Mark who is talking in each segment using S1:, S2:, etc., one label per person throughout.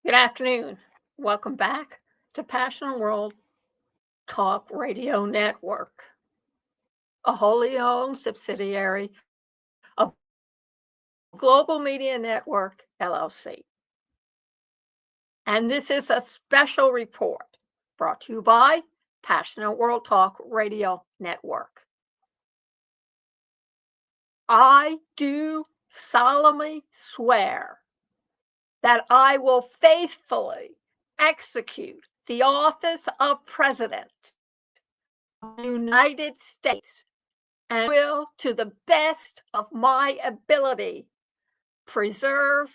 S1: Good afternoon. Welcome back to Passion World Talk Radio Network, a wholly owned subsidiary of Global Media Network, LLC. And this is a special report brought to you by Passionate World Talk Radio Network. I do solemnly swear that I will faithfully execute the office of President of the United States and will, to the best of my ability, preserve,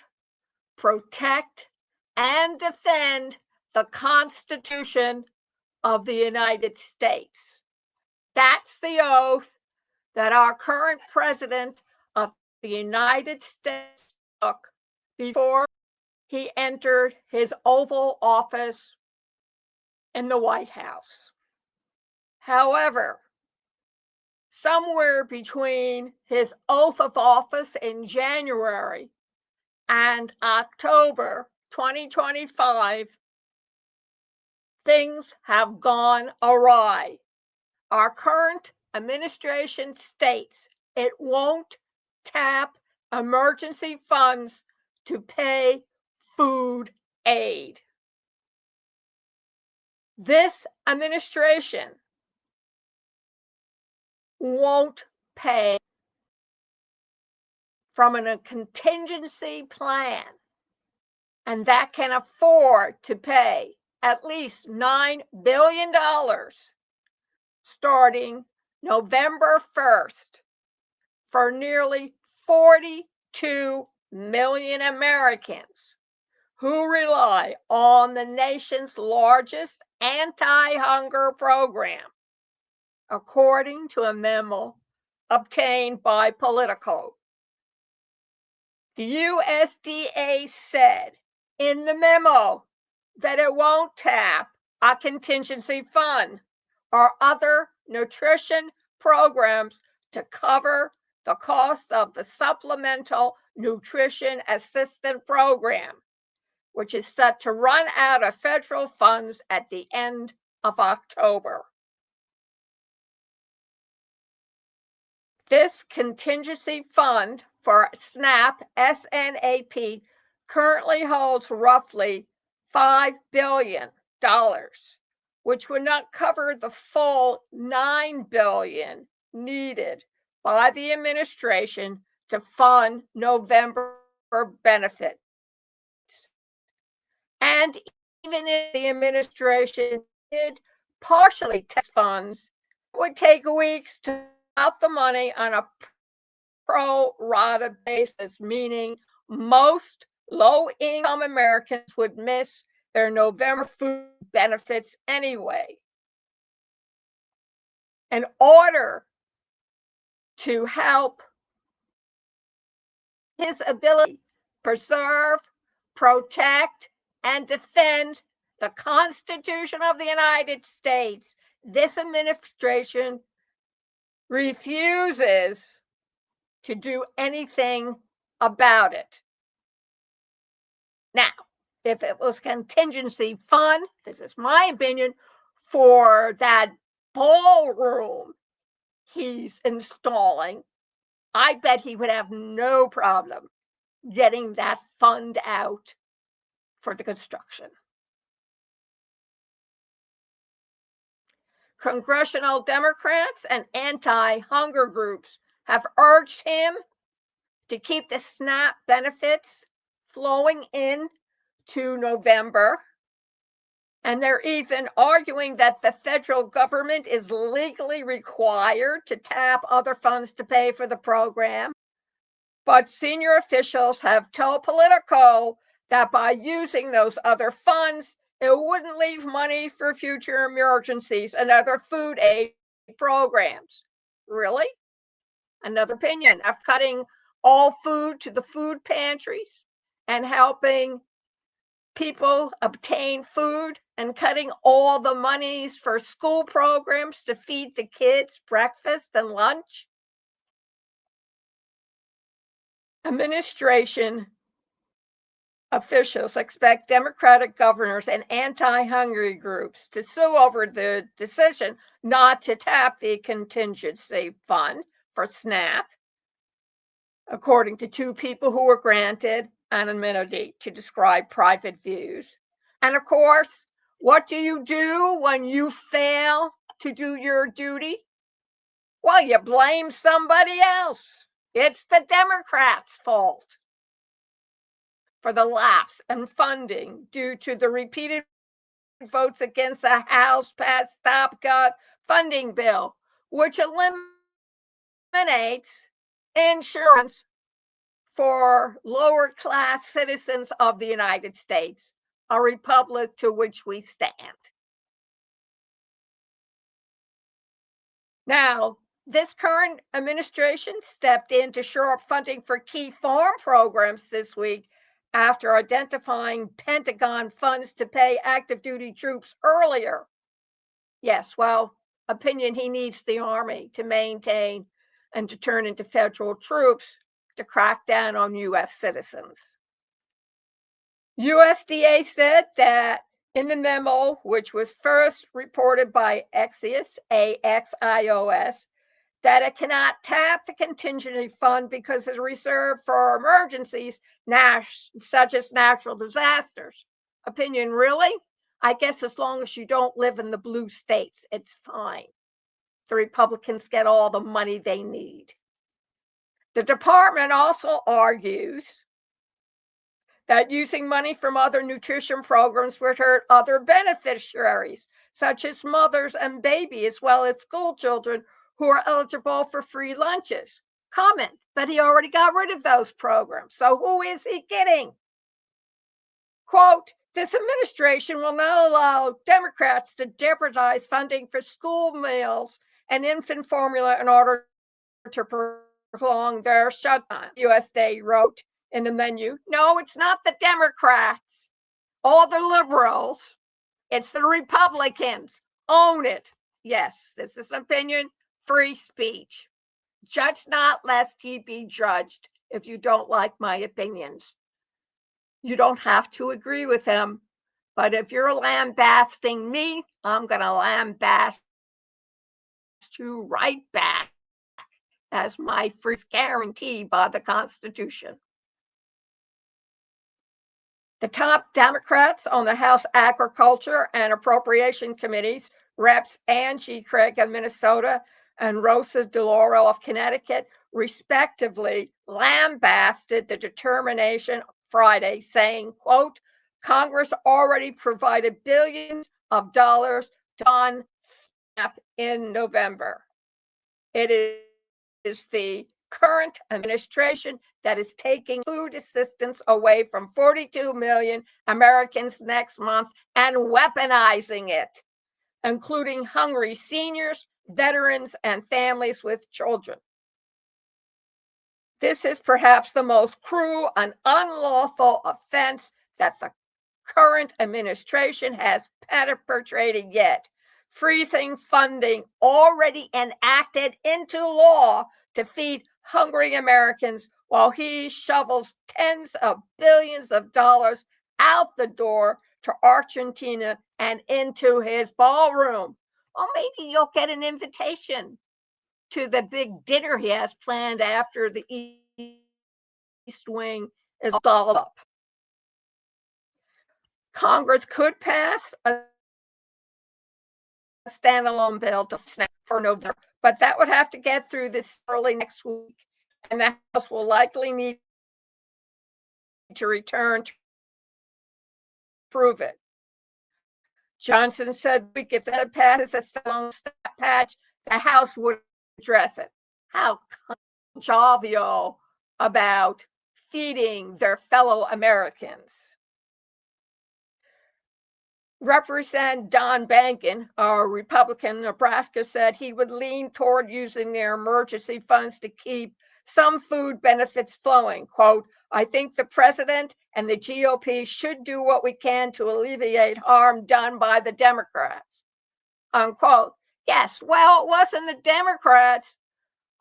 S1: protect, and defend the Constitution of the United States. That's the oath that our current President of the United States took before he entered his Oval Office in the White House. However, somewhere between his oath of office in January and October 2025, things have gone awry. Our current administration states it won't tap emergency funds to pay food aid. This administration won't pay from a contingency plan, and that can afford to pay at least $9 billion starting November 1st for nearly 42 million Americans who rely on the nation's largest anti-hunger program, according to a memo obtained by Politico. The USDA said in the memo that it won't tap a contingency fund or other nutrition programs to cover the cost of the Supplemental Nutrition Assistance Program, which is set to run out of federal funds at the end of October. This contingency fund for SNAP, SNAP, currently holds roughly $5 billion, which would not cover the full $9 billion needed by the administration to fund November benefits. And even if the administration did partially test funds, it would take weeks to out the money on a pro rata basis, meaning most low-income Americans would miss their November food benefits anyway. In order to help his ability to preserve, protect, and defend the Constitution of the United States, this administration refuses to do anything about it. Now, if it was contingency fund, this is my opinion, for that ballroom he's installing, I bet he would have no problem getting that fund out for the construction. Congressional Democrats and anti-hunger groups have urged him to keep the SNAP benefits flowing in to November. And they're even arguing that the federal government is legally required to tap other funds to pay for the program. But senior officials have told Politico that by using those other funds, it wouldn't leave money for future emergencies and other food aid programs. Really? Another opinion of cutting all food to the food pantries and helping people obtain food and cutting all the monies for school programs to feed the kids breakfast and lunch. Administration Officials expect Democratic governors and anti-hungry groups to sue over the decision not to tap the contingency fund for SNAP, according to two people who were granted anonymity to describe private views. And of course, what do you do when you fail to do your duty? Well, you blame somebody else. It's the Democrats' fault for the lapse in funding due to the repeated votes against the House-passed stopgap funding bill, which eliminates insurance for lower-class citizens of the United States, a republic to which we stand. Now, this current administration stepped in to shore up funding for key farm programs this week after identifying Pentagon funds to pay active duty troops earlier. Yes, well, opinion he needs the Army to maintain and to turn into federal troops to crack down on U.S. citizens. USDA said that in the memo, which was first reported by Axios, AXIOS, that it cannot tap the contingency fund because it's reserved for emergencies such as natural disasters. Opinion, really? I guess as long as you don't live in the blue states, it's fine. The Republicans get all the money they need. The department also argues that using money from other nutrition programs would hurt other beneficiaries, such as mothers and babies, as well as school children who are eligible for free lunches. Comment, but he already got rid of those programs. So who is he kidding? Quote, this administration will not allow Democrats to jeopardize funding for school meals and infant formula in order to prolong their shutdown, USDA wrote in the menu. No, it's not the Democrats or the liberals. It's the Republicans. Own it. Yes, this is opinion. Free speech. Judge not, lest ye be judged. If you don't like my opinions, you don't have to agree with them. But if you're lambasting me, I'm going to lambaste you right back as my first guarantee by the Constitution. The top Democrats on the House Agriculture and Appropriation Committees, Reps Angie Craig of Minnesota and Rosa DeLauro of Connecticut, respectively, lambasted the determination Friday, saying, quote, Congress already provided billions of dollars to fund SNAP in November. It is the current administration that is taking food assistance away from 42 million Americans next month and weaponizing it, including hungry seniors, veterans, and families with children. This is perhaps the most cruel and unlawful offense that the current administration has perpetrated yet, freezing funding already enacted into law to feed hungry Americans while he shovels tens of billions of dollars out the door to Argentina and into his ballroom. Or maybe you'll get an invitation to the big dinner he has planned after the East Wing is balled up. Congress could pass a standalone bill to SNAP for November, but that would have to get through this early next week, and the House will likely need to return to prove it. Johnson said if that passes a SNAP patch, the House would address it. How jovial about feeding their fellow Americans. Representative Don Bankin, a Republican in Nebraska, said he would lean toward using their emergency funds to keep some food benefits flowing. Quote, I think the president and the GOP should do what we can to alleviate harm done by the Democrats. Unquote. Yes, well, it wasn't the Democrats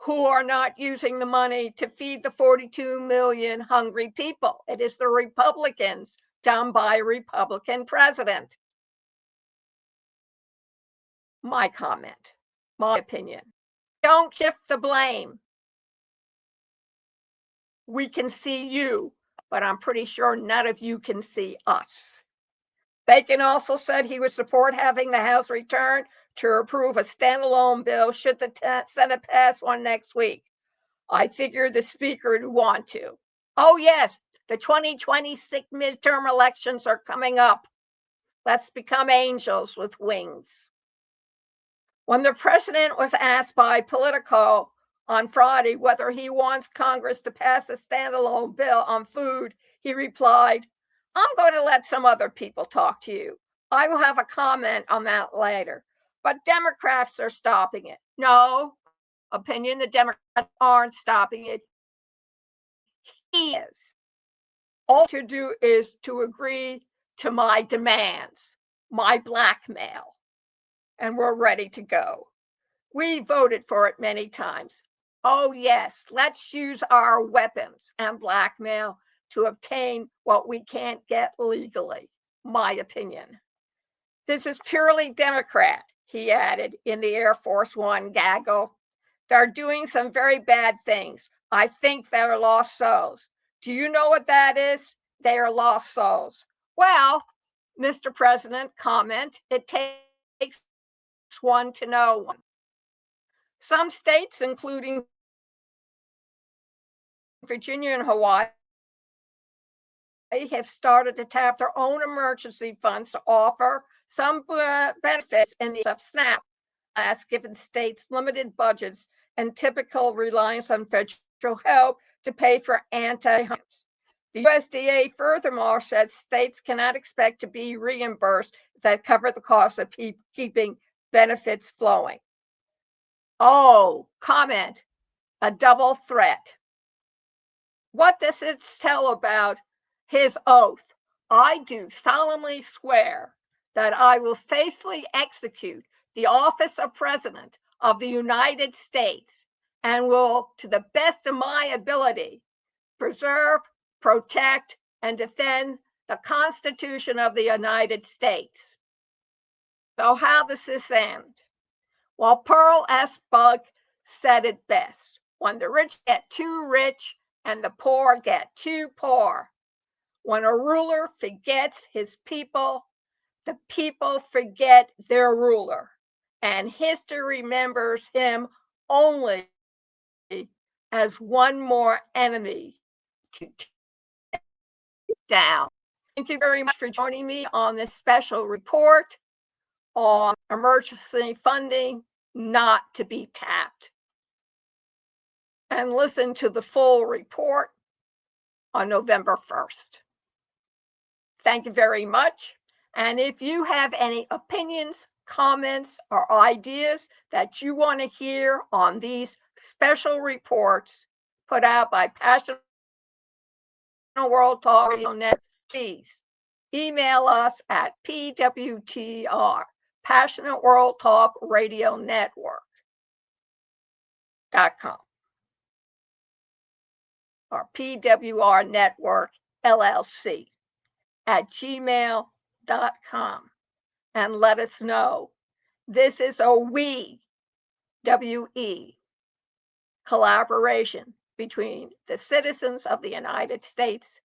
S1: who are not using the money to feed the 42 million hungry people. It is the Republicans done by a Republican president. My comment, my opinion. Don't shift the blame. We can see you, but I'm pretty sure none of you can see us. Bacon also said he would support having the House return to approve a standalone bill should the Senate pass one next week. I figure the Speaker would want to. Oh, yes, the 2026 midterm elections are coming up. Let's become angels with wings. When the president was asked by Politico on Friday whether he wants Congress to pass a standalone bill on food, he replied, I'm going to let some other people talk to you. I will have a comment on that later. But Democrats are stopping it. No, opinion, the Democrats aren't stopping it. He is. All to do is to agree to my demands, my blackmail, and we're ready to go. We voted for it many times. Oh, yes, let's use our weapons and blackmail to obtain what we can't get legally, my opinion. This is purely Democrat, he added in the Air Force One gaggle. They're doing some very bad things. I think they're lost souls. Do you know what that is? They are lost souls. Well, Mr. President, comment, it takes one to know one. Some states, including Virginia and Hawaii, have started to tap their own emergency funds to offer some benefits in the SNAP, as given states limited budgets and typical reliance on federal help to pay for anti-homeless. The USDA furthermore said states cannot expect to be reimbursed that cover the cost of keeping benefits flowing. Oh, comment, a double threat. What does it tell about his oath? I do solemnly swear that I will faithfully execute the office of President of the United States and will, to the best of my ability, preserve, protect, and defend the Constitution of the United States. So how does this end? Well, Pearl S. Bug said it best. When the rich get too rich and the poor get too poor. When a ruler forgets his people, the people forget their ruler. And history remembers him only as one more enemy to take down. Thank you very much for joining me on this special report on emergency funding not to be tapped. And listen to the full report on November 1st. Thank you very much. And if you have any opinions, comments, or ideas that you want to hear on these special reports put out by Passionate World Talk Radio Net, please email us at PWTR, Passionate World Talk Radio Network.com or PWR Network LLC at gmail.com and let us know. This is a WE collaboration between the citizens of the United States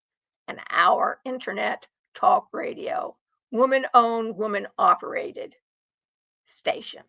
S1: and our internet talk radio, woman-owned, woman-operated station.